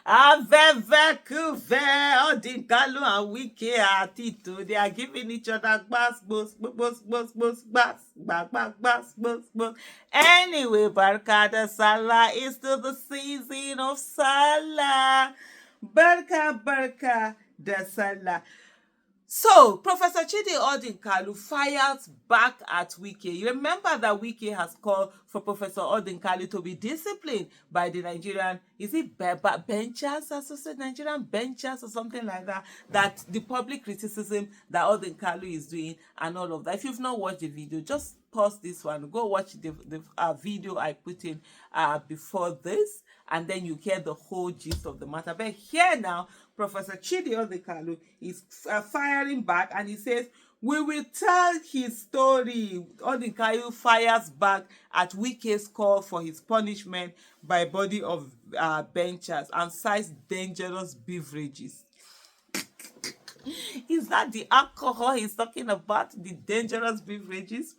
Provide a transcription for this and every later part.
Avevekuve, Odinkalu and Wike Atito. They are giving each other gbas, gbos, gbos, gbos, gbos, gbas, gbas, gbas, gbas, gbos, gbos. Anyway, Barkada Salah is still the season of Salah. Barka the Salah. So, Professor Chidi Odinkalu fires back at Wike. You remember that Wike has called for Professor Odinkalu to be disciplined by the Nigerian, is it benchers, Associate Nigerian benchers or something like that, that the public criticism that Odinkalu is doing and all of that. If you've not watched the video, just pause this one, go watch the video I put in before this, and then you hear the whole gist of the matter. But here now, Professor Chidi Odinkalu is firing back, and he says, we will tell his story. Odinkalu fires back at Wike's call for his punishment by body of benchers and cites dangerous beverages. Is that the alcohol he's talking about, the dangerous beverages?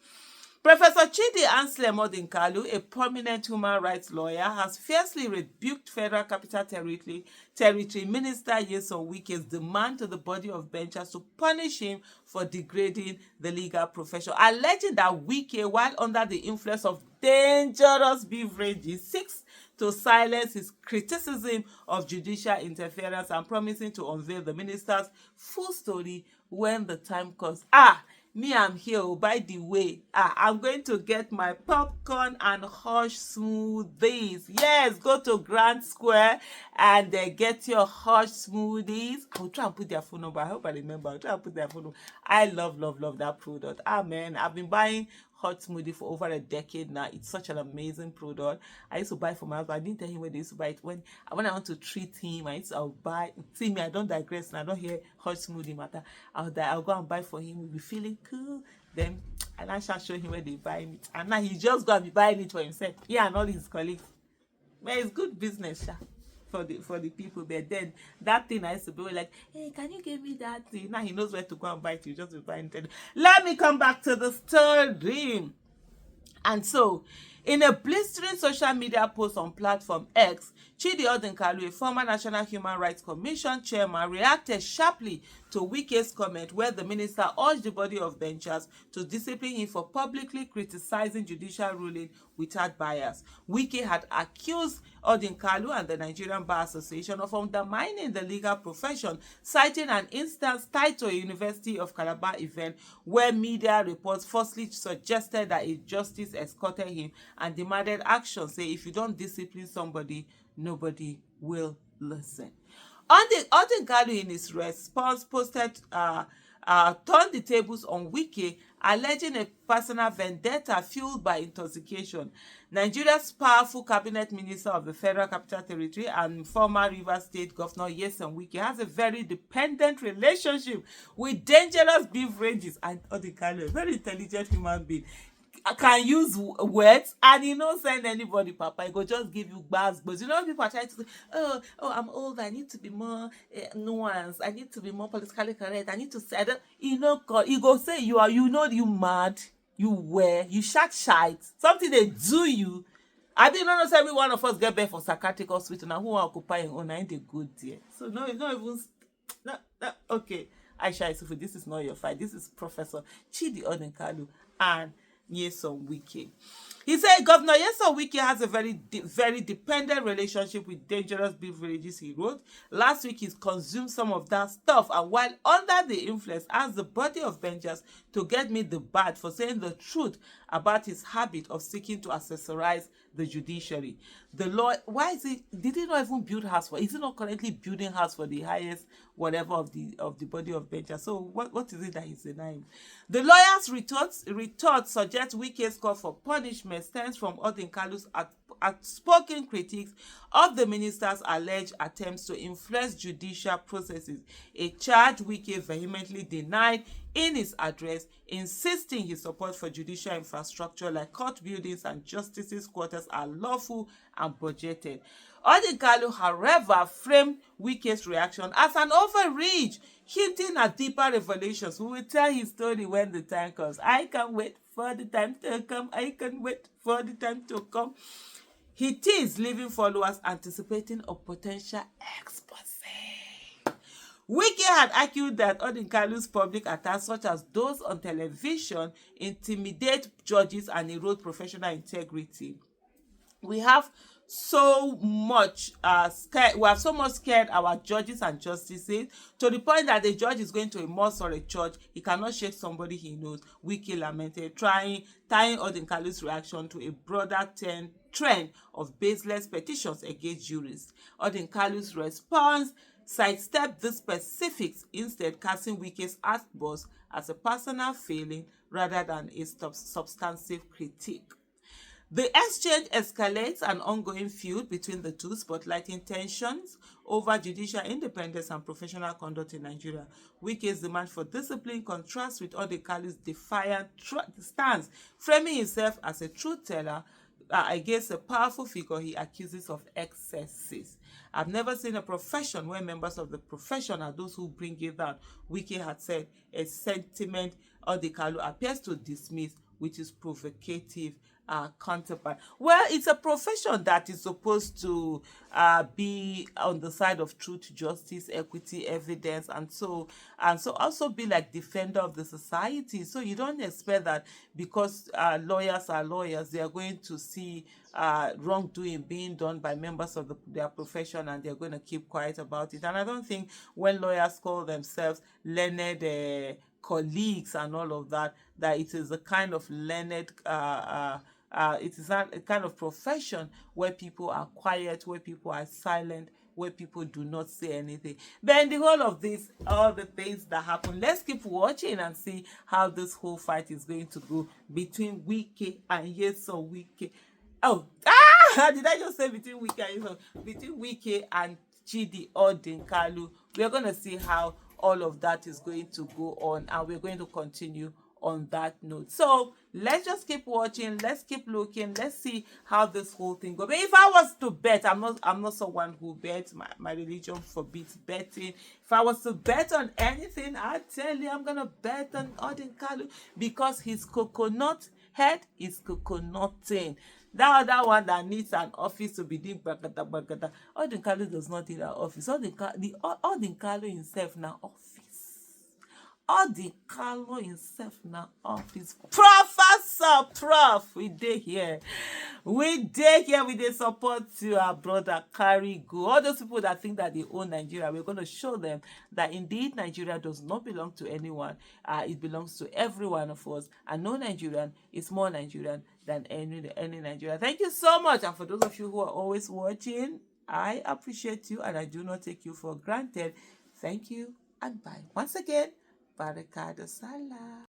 Professor Chidi Odinkalu, a prominent human rights lawyer, has fiercely rebuked Federal Capital Territory Minister Nyesom Wike's demand to the body of benchers to punish him for degrading the legal profession, alleging that Wike, while under the influence of dangerous beverages, seeks to silence his criticism of judicial interference and promising to unveil the minister's full story when the time comes. Me, I'm here. By the way, I'm going to get my popcorn and hush smoothies. Yes, go to Grand Square and get your hush smoothies. I'll try and put their phone number. I hope I remember. I'll try and put their phone number. I love that product. Man, I've been buying hot smoothie for over a decade now. It's such an amazing product. I used to buy for my husband. I didn't tell him where they used to buy it. When I want to treat him, I'll buy. See me, I don't digress and I don't hear hot smoothie matter. I'll go and buy for him. We'll be feeling cool. Then I shall show him where they buy it. And now he's just going to be buying it for himself. Yeah, and all his colleagues. But it's good business, for the people. But then that thing I used to be like, hey, can you give me that thing? Now he knows where to go and buy it. You just be buying it. Let me come back to the story. And so, in a blistering social media post on platform X, Chidi Odinkalu, a former National Human Rights Commission chairman, reacted sharply to Wike's comment where the minister urged the body of benchers to discipline him for publicly criticizing judicial ruling without bias. Wike had accused Odinkalu and the Nigerian Bar Association of undermining the legal profession, citing an instance tied to a University of Calabar event where media reports falsely suggested that a justice escorted him and demanded action, say if you don't discipline somebody, nobody will listen. Odinkalu in his response posted turned the tables on Wike, alleging a personal vendetta fueled by intoxication. Nigeria's powerful cabinet minister of the Federal Capital Territory and former Rivers State Governor Nyesom Wike has a very dependent relationship with dangerous beverages, and Odinkalu, a very intelligent human being, can use words and he don't send anybody, Papa. He go just give you bars. But you know, people are trying to say, oh, I'm old. I need to be more nuanced. I need to be more politically correct. I need to say, he go say you mad, you shite. Something they do you. I didn't know every one of us get back for psychiatric hospital now. Who are occupying on ain't a good dear. So no, it's not even no, okay. Aisha Isufu, this is not your fight. This is Professor Chidi Odinkalu and Nyesom Wike. He said Governor Nyesom Wike has a very dependent relationship with dangerous beverages, he wrote. Last week, he consumed some of that stuff and while under the influence, asked the body of benchers to get me the bad for saying the truth about his habit of seeking to accessorize the judiciary. The law, why is he, did he not even build house for, is he not currently building house for the highest whatever of the body of benchers? So what is it that he's denying? The lawyer's retort suggests Wike's call for punishment stems from Odinkalu's outspoken critiques of the minister's alleged attempts to influence judicial processes, a charge Wike vehemently denied in his address, insisting his support for judicial infrastructure like court buildings and justices' quarters are lawful and budgeted. Odinkalu, however, framed Wike's reaction as an overreach, hinting at deeper revelations. We will tell his story when the time comes. I can't wait for the time to come. I can't wait for the time to come. He teased leaving followers anticipating a potential expose. Wike had argued that Odinkalu's public attacks, such as those on television, intimidate judges and erode professional integrity. We have so much scared. We have so much scared our judges and justices to the point that the judge is going to a mosque or a church. He cannot shake somebody he knows. Wike lamented, tying Odinkalu's reaction to a broader trend of baseless petitions against jurists. Odinkalu's response sidestepped these specifics, instead casting Wike's outburst as a personal failing rather than a substantive critique. The exchange escalates an ongoing feud between the two, spotlighting tensions over judicial independence and professional conduct in Nigeria. Wike's demand for discipline contrasts with Odinkalu's defiant stance, framing himself as a truth teller against a powerful figure he accuses of excesses. I've never seen a profession where members of the profession are those who bring it down, Wike had said, a sentiment Odinkalu appears to dismiss, which is provocative counterpart. Well, it's a profession that is supposed to be on the side of truth, justice, equity, evidence, and so also be like defender of the society. So you don't expect that because lawyers are lawyers, they are going to see wrongdoing being done by members of their profession and they're going to keep quiet about it. And I don't think when lawyers call themselves learned colleagues and all of that, that it is a kind of learned it is a kind of profession where people are quiet, where people are silent, where people do not say anything. But in the whole of this, all the things that happen, let's keep watching and see how this whole fight is going to go between Wike and Yeso Wike. Oh, did I just say between Wike and Yeso? Between Wike and Chidi Odinkalu. We're going to see how all of that is going to go on, and we're going to continue on that note. So let's just keep watching, let's keep looking, let's see how this whole thing goes. But if I was to bet, I'm not someone who bets. My religion forbids betting. If I was to bet on anything, I tell you I'm gonna bet on Odinkalu because his coconut head is coconutting. That other one that needs an office to be doing bagada. Odinkalu does not need an office. Odinkalu himself now office. Odinkalu himself now office. Professor, Prof, we dey here. We dey support you, our brother. Carry go. All those people that think that they own Nigeria, we're going to show them that indeed Nigeria does not belong to anyone. It belongs to every one of us. And no Nigerian is more Nigerian than any Nigerian. Thank you so much. And for those of you who are always watching, I appreciate you and I do not take you for granted. Thank you and bye. Once again, Barakada Salah.